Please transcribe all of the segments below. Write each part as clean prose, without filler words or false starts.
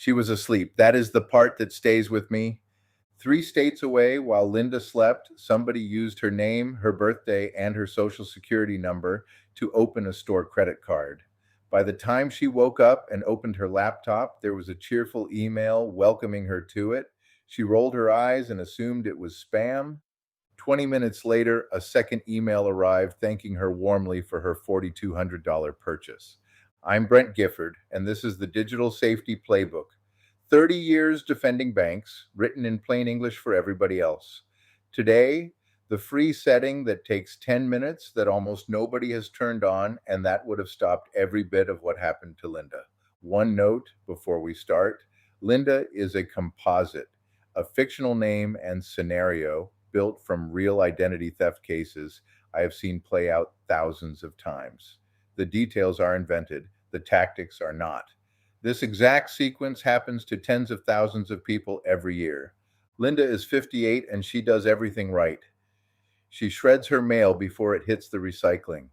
She was asleep. That is the part that stays with me. 3 states away, while Linda slept, somebody used her name, her birthday, and her social security number to open a store credit card. By the time she woke up and opened her laptop, there was a cheerful email welcoming her to it. She rolled her eyes and assumed it was spam. 20 minutes later, a second email arrived thanking her warmly for her $4,200 purchase. I'm Brent Gifford, and this is the Digital Safety Playbook. 30 years defending banks, written in plain English for everybody else. Today, the free setting that takes 10 minutes that almost nobody has turned on, and that would have stopped every bit of what happened to Linda. One note before we start: Linda is a composite, a fictional name and scenario built from real identity theft cases I have seen play out thousands of times. The details are invented, the tactics are not. This exact sequence happens to tens of thousands of people every year. Linda is 58 and she does everything right. She shreds her mail before it hits the recycling.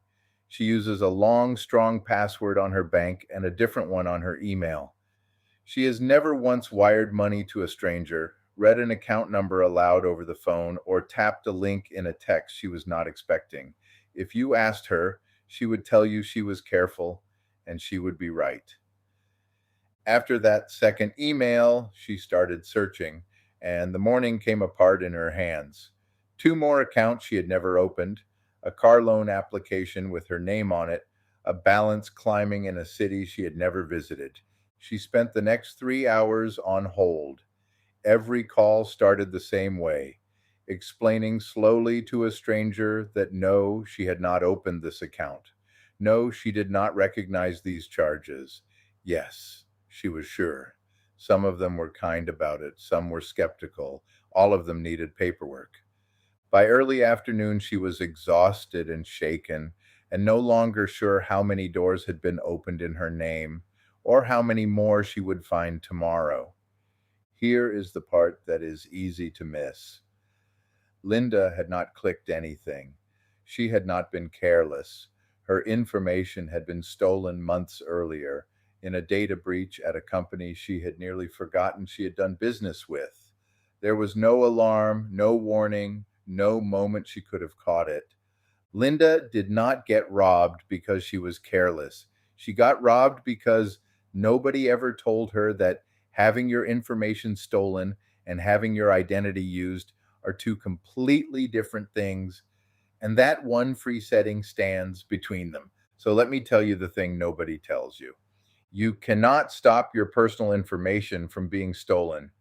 She uses a long, strong password on her bank and a different one on her email. She has never once wired money to a stranger, read an account number aloud over the phone, or tapped a link in a text she was not expecting. If you asked her, she would tell you she was careful, and she would be right. After that second email, she started searching, and the morning came apart in her hands. 2 more accounts she had never opened, a car loan application with her name on it, a balance climbing in a city she had never visited. She spent the next 3 hours on hold. Every call started the same way, explaining slowly to a stranger that no, she had not opened this account. No, she did not recognize these charges. Yes, she was sure. Some of them were kind about it, some were skeptical. All of them needed paperwork. By early afternoon, she was exhausted and shaken, and no longer sure how many doors had been opened in her name, or how many more she would find tomorrow. Here is the part that is easy to miss. Linda had not clicked anything. She had not been careless. Her information had been stolen months earlier in a data breach at a company she had nearly forgotten she had done business with. There was no alarm, no warning, no moment she could have caught it. Linda did not get robbed because she was careless. She got robbed because nobody ever told her that having your information stolen and having your identity used are two completely different things, and that one free setting stands between them. So let me tell you the thing nobody tells you. You cannot stop your personal information from being stolen.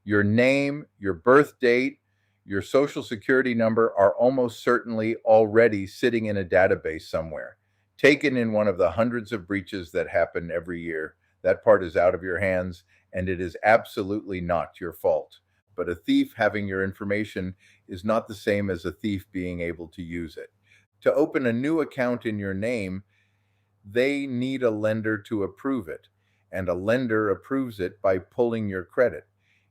Your name, your birth date, your social security number are almost certainly already sitting in a database somewhere, taken in one of the hundreds of breaches that happen every year. That part is out of your hands, and it is absolutely not your fault. But a thief having your information is not the same as a thief being able to use it. To open a new account in your name, they need a lender to approve it, and a lender approves it by pulling your credit.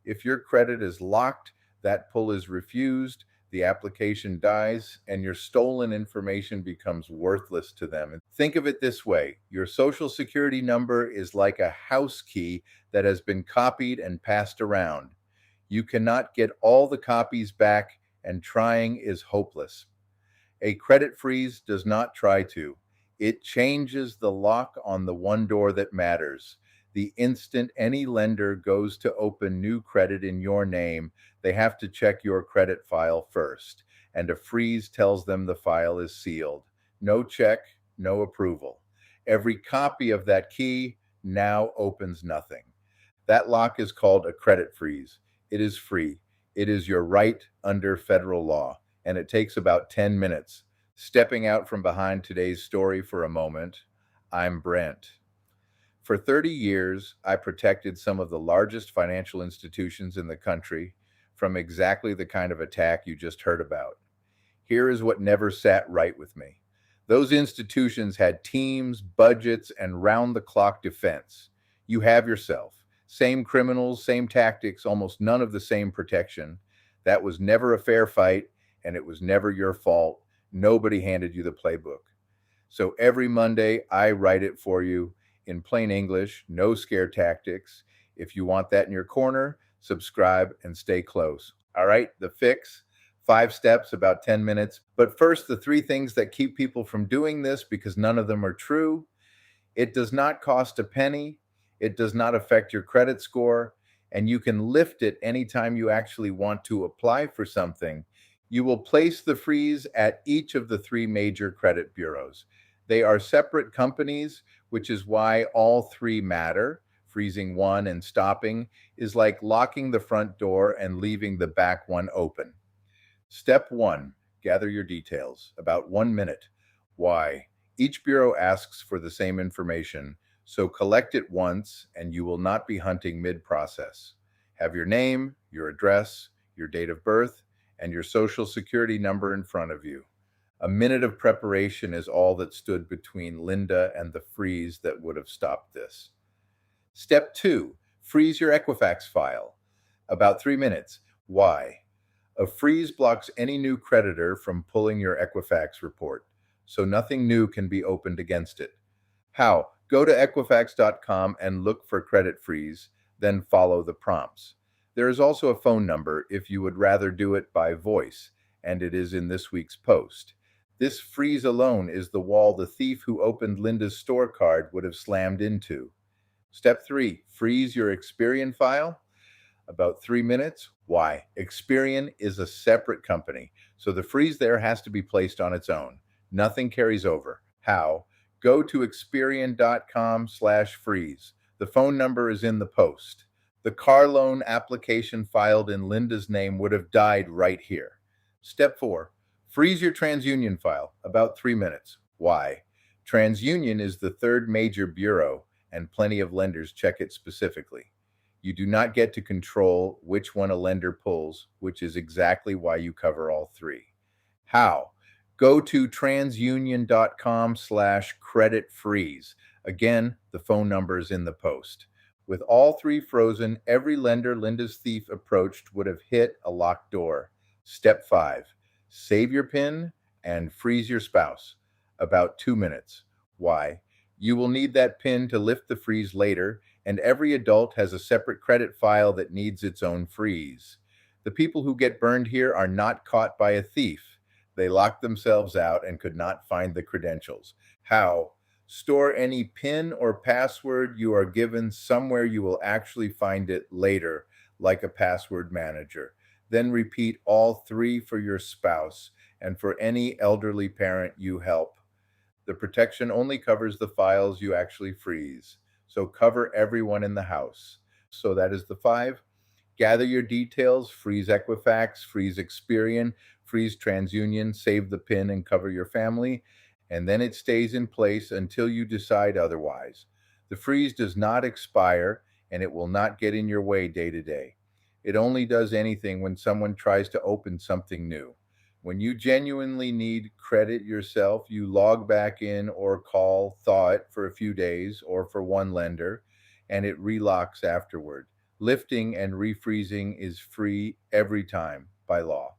If your credit is locked, that pull is refused, the application dies, and your stolen information becomes worthless to them. And think of it this way: your social security number is like a house key that has been copied and passed around. You cannot get all the copies back, and trying is hopeless. A credit freeze does not try to. It changes the lock on the one door that matters. The instant any lender goes to open new credit in your name, they have to check your credit file first, and a freeze tells them the file is sealed. No check, no approval. Every copy of that key now opens nothing. That lock is called a credit freeze. It is free. It is your right under federal law, and it takes about 10 minutes. Stepping out from behind today's story for a moment, I'm Brent. For 30 years, I protected some of the largest financial institutions in the country from exactly the kind of attack you just heard about. Here is what never sat right with me. Those institutions had teams, budgets, and round-the-clock defense. You have yourself. Same criminals, same tactics, almost none of the same protection. That was never a fair fight, and it was never your fault. Nobody handed you the playbook. So every Monday, I write it for you in plain English, no scare tactics. If you want that in your corner, subscribe and stay close. All right, the fix, 5 steps, about 10 minutes. But first, the 3 things that keep people from doing this because none of them are true. It does not cost a penny. It does not affect your credit score. And you can lift it anytime you actually want to apply for something. You will place the freeze at each of the 3 major credit bureaus. They are separate companies, which is why all 3 matter. Freezing one and stopping is like locking the front door and leaving the back one open. Step 1, gather your details. About 1 minute. Why? Each bureau asks for the same information, so collect it once and you will not be hunting mid-process. Have your name, your address, your date of birth, and your social security number in front of you. A minute of preparation is all that stood between Linda and the freeze that would have stopped this. Step 2, freeze your Equifax file. About 3 minutes. Why? A freeze blocks any new creditor from pulling your Equifax report, so nothing new can be opened against it. How? Go to Equifax.com and look for credit freeze, then follow the prompts. There is also a phone number if you would rather do it by voice, and it is in this week's post. This freeze alone is the wall the thief who opened Linda's store card would have slammed into. Step 3, freeze your Experian file. About 3 minutes. Why? Experian is a separate company, so the freeze there has to be placed on its own. Nothing carries over. How? Go to Experian.com/freeze. The phone number is in the post. The car loan application filed in Linda's name would have died right here. Step 4, freeze your TransUnion file. About 3 minutes. Why? TransUnion is the 3rd major bureau, and plenty of lenders check it specifically. You do not get to control which one a lender pulls, which is exactly why you cover all 3. How? Go to transunion.com/credit freeze. Again, the phone number is in the post. With all 3 frozen, every lender Linda's thief approached would have hit a locked door. Step 5, save your PIN and freeze your spouse. About 2 minutes. Why? You will need that PIN to lift the freeze later, and every adult has a separate credit file that needs its own freeze. The people who get burned here are not caught by a thief. They locked themselves out and could not find the credentials. How? Store any PIN or password you are given somewhere you will actually find it later, like a password manager. Then repeat all 3 for your spouse and for any elderly parent you help. The protection only covers the files you actually freeze, so cover everyone in the house. So that is the 5. Gather your details, freeze Equifax, freeze Experian, freeze TransUnion, save the PIN and cover your family, and then it stays in place until you decide otherwise. The freeze does not expire, and it will not get in your way day to day. It only does anything when someone tries to open something new. When you genuinely need credit yourself, you log back in or call Thaw It for a few days or for one lender, and it relocks afterward. Lifting and refreezing is free every time by law.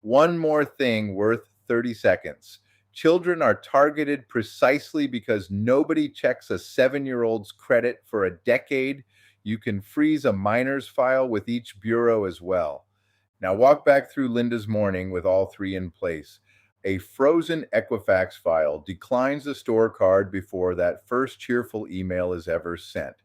One more thing worth 30 seconds. Children are targeted precisely because nobody checks a 7-year-old's credit for a decade. You can freeze a minor's file with each bureau as well. Now walk back through Linda's morning with all 3 in place. A frozen Equifax file declines the store card before that first cheerful email is ever sent.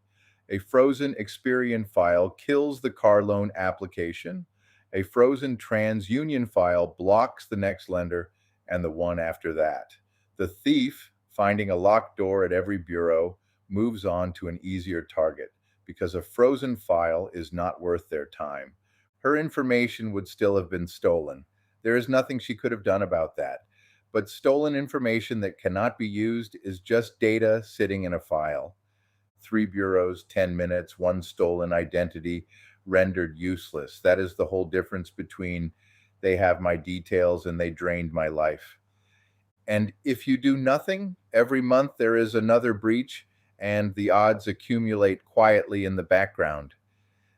A frozen Experian file kills the car loan application. A frozen TransUnion file blocks the next lender and the one after that. The thief, finding a locked door at every bureau, moves on to an easier target because a frozen file is not worth their time. Her information would still have been stolen. There is nothing she could have done about that. But stolen information that cannot be used is just data sitting in a file. 3 bureaus, 10 minutes, 1 stolen identity rendered useless. That is the whole difference between they have my details and they drained my life. And if you do nothing, every month there is another breach and the odds accumulate quietly in the background.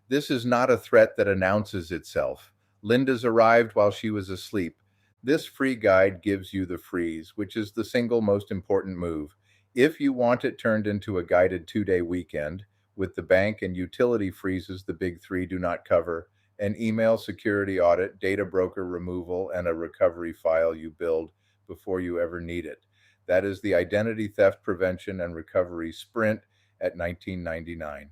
This is not a threat that announces itself. Linda's arrived while she was asleep. This free guide gives you the freeze, which is the single most important move. If you want it turned into a guided 2-day weekend, with the bank and utility freezes the big three do not cover, an email security audit, data broker removal, and a recovery file you build before you ever need it. That is the Identity Theft Prevention and Recovery Sprint at $19.99.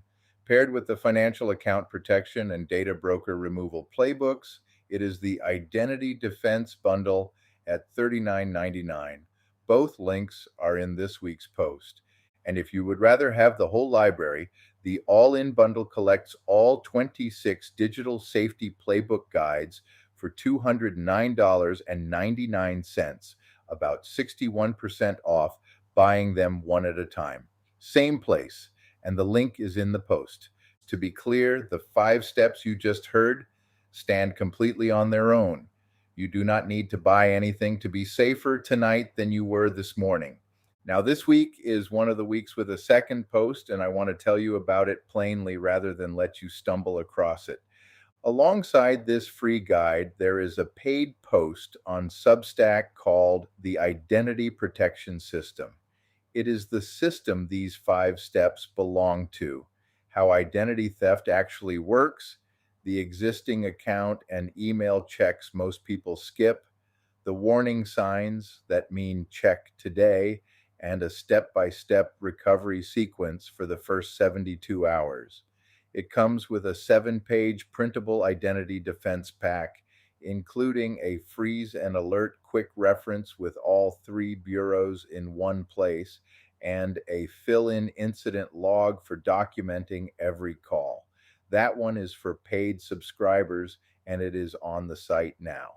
Paired with the Financial Account Protection and Data Broker Removal Playbooks, it is the Identity Defense Bundle at $39.99. Both links are in this week's post. And if you would rather have the whole library, the all-in bundle collects all 26 Digital Safety Playbook guides for $209.99, about 61% off buying them one at a time. Same place, and the link is in the post. To be clear, the 5 steps you just heard stand completely on their own. You do not need to buy anything to be safer tonight than you were this morning. Now, this week is one of the weeks with a second post, and I want to tell you about it plainly rather than let you stumble across it. Alongside this free guide, there is a paid post on Substack called the Identity Protection System. It is the system these 5 steps belong to, how identity theft actually works, the existing account and email checks most people skip, the warning signs that mean check today, and a step-by-step recovery sequence for the first 72 hours. It comes with a 7-page printable identity defense pack, including a freeze and alert quick reference with all 3 bureaus in one place, and a fill-in incident log for documenting every call. That one is for paid subscribers, and it is on the site now.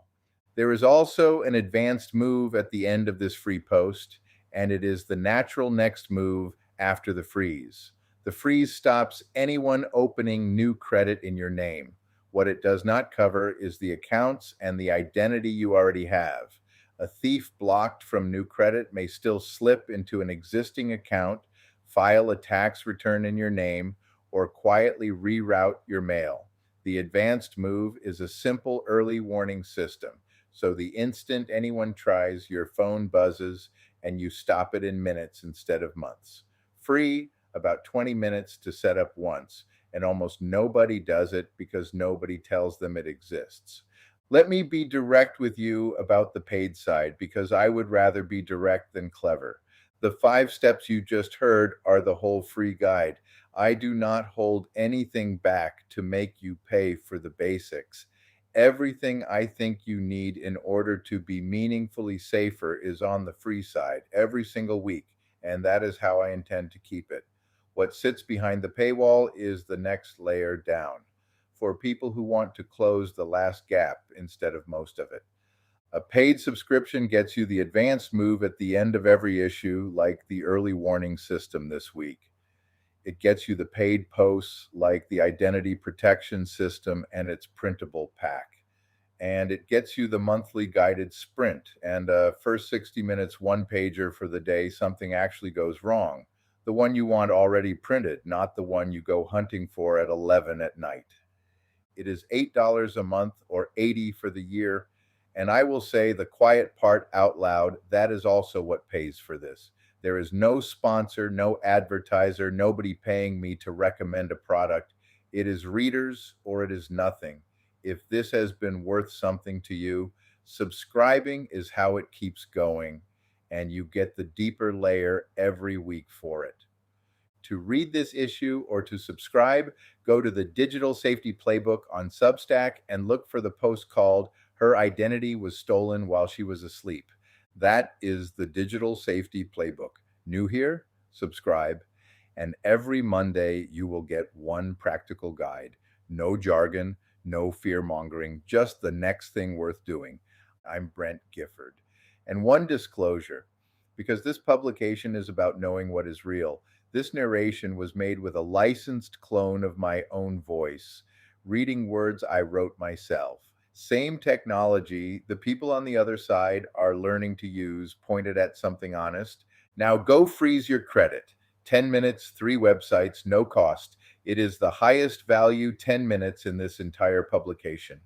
There is also an advanced move at the end of this free post, and it is the natural next move after the freeze. The freeze stops anyone opening new credit in your name. What it does not cover is the accounts and the identity you already have. A thief blocked from new credit may still slip into an existing account, file a tax return in your name, or quietly reroute your mail. The advanced move is a simple early warning system, so the instant anyone tries, your phone buzzes and you stop it in minutes instead of months. Free, about 20 minutes to set up once, and almost nobody does it because nobody tells them it exists. Let me be direct with you about the paid side because I would rather be direct than clever. The 5 steps you just heard are the whole free guide. I do not hold anything back to make you pay for the basics. Everything I think you need in order to be meaningfully safer is on the free side every single week, and that is how I intend to keep it. What sits behind the paywall is the next layer down, for people who want to close the last gap instead of most of it. A paid subscription gets you the advanced move at the end of every issue, like the early warning system this week. It gets you the paid posts like the identity protection system and its printable pack. And it gets you the monthly guided sprint and a first 60 minutes one-pager for the day something actually goes wrong. The one you want already printed, not the one you go hunting for at 11 at night. It is $8 a month or $80 for the year. And I will say the quiet part out loud, that is also what pays for this. There is no sponsor, no advertiser, nobody paying me to recommend a product. It is readers or it is nothing. If this has been worth something to you, subscribing is how it keeps going, and you get the deeper layer every week for it. To read this issue or to subscribe, go to the Digital Safety Playbook on Substack and look for the post called "Her Identity Was Stolen While She Was Asleep." That is the Digital Safety Playbook. New here? Subscribe. And every Monday you will get one practical guide. No jargon, no fear-mongering, just the next thing worth doing. I'm Brent Gifford. And one disclosure, because this publication is about knowing what is real. This narration was made with a licensed clone of my own voice, reading words I wrote myself. Same technology, the people on the other side are learning to use, pointed at something honest. Now go freeze your credit. 10 minutes, 3 websites, no cost. It is the highest value 10 minutes in this entire publication.